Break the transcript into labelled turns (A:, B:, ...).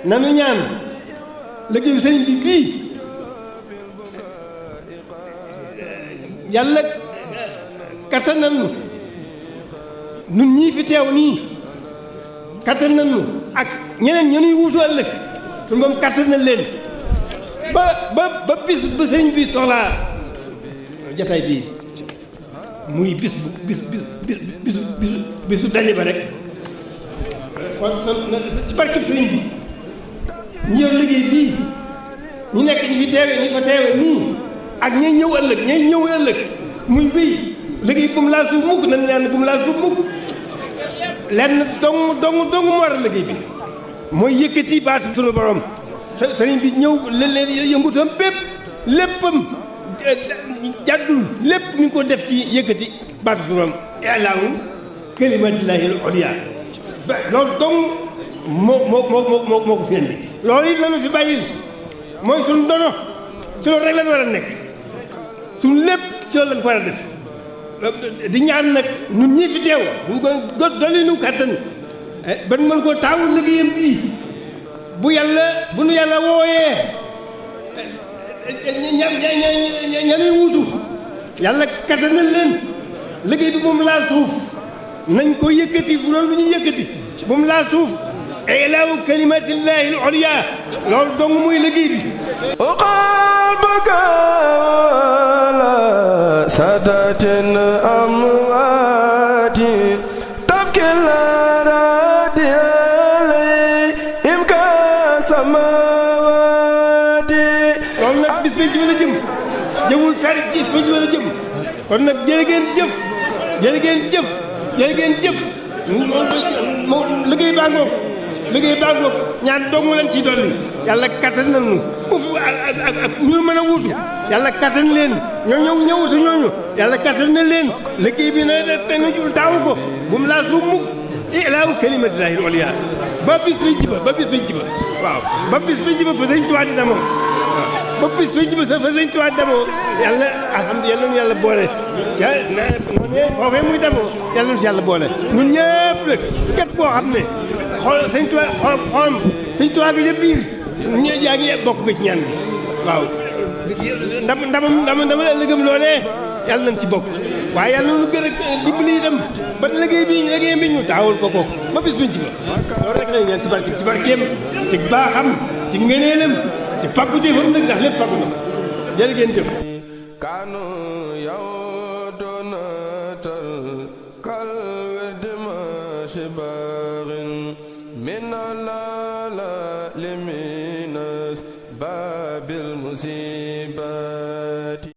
A: nanu ñaan liggéeyu sëriñ bi bii yàlla kattanal nu nun ñii fi teew nii kattanal nu ak ñeneen ñenuy wuutu ëllëg su moom kattanal leen ba bis ba sëriñ bi soxlaa jataay bii muy bisu daje ba rek kon ci barkeb sëriñ bi ñi yor liggéey bii ñi nekk ñi fi teewe ñi fa teewe nii ak ñay ñëw ëllëg muy wéy liggéey bu mu laal suuf mukk nañ ñaan bu mu laal suuf mukk lenn dong mu war a liggéey bi mooy yëkkati baatu sunu borom sëriñ bi ñëw leen yëngutam bépp léppam jàddul lépp mi ngi ko def ci yëkkati baatu sunu borom ilaahu kalimatillahi al-ulya loolu dong moo ko fi indi loolu it lañu fi bàyyil mooy suñu dono ci loolu rek lañ war a nekk suñu lépp ci loolu lañ ko war a def di ñaan nag ñun ñii fi teew ñu ko dolli nu kàttan ban mën koo taawul liggéeyam bii bu nu yàlla wooyee ñanuy wuutu yàlla kattanal leen liggéey bi moom laal suuf nañ ko yëkkati bu doon lu ñuy yëkkati bu mu laal suuf ilaahu kalimatillahi al-ulya loolu dong muy liggéey bi
B: qalbaka la sadatin amwati tabkil radiyalay imka samawati
A: loolu nag bis bi la jëm jëmul fer bis bi la jëm kon nag jërë ngeen jëf liggéey baa ngoog ñaan dong leen ciy dolli yàlla kattan nañu ak ñu mën a wuutu yàlla kattan leen ñoo ñëwutu ñooñu yàlla kattan na leen liggéey bi na te nu taawu ko bu mu laa suuf mukk ilaahu kalimatillahi al-ulya ba bis bi jiba waaw ba bis bi jiba fa sëñ Tuubaa di demoo ba bis bi jiba fa sëñ Tuubaa di demoo yàlla alhamdulilah yàlla boole ca foofee muy demoo yàlla nu si yàlla boole ñun ñëpp nag képp koo xam ne xool sëñ Tuubaa xolam sëñ Tuubaa gi ca biir ñu yaa ngi bokk nga ci ñaan bi waaw ndamam ëllëgam loolee yàlla nañ ci bokk waaye yàlla nu gën a dimbali itam ba liggéey bi ñu taawul ko kooku ba bis biñ ci ba loolu rek lañ ñaan ci barkeem ci baaxam ci ngëneelam ci fàggu jëfam nag ndax lépp fàggu na jërë ngeen jëf
B: kanu yow donatal kal wedma shibarin min la liminas babil musibati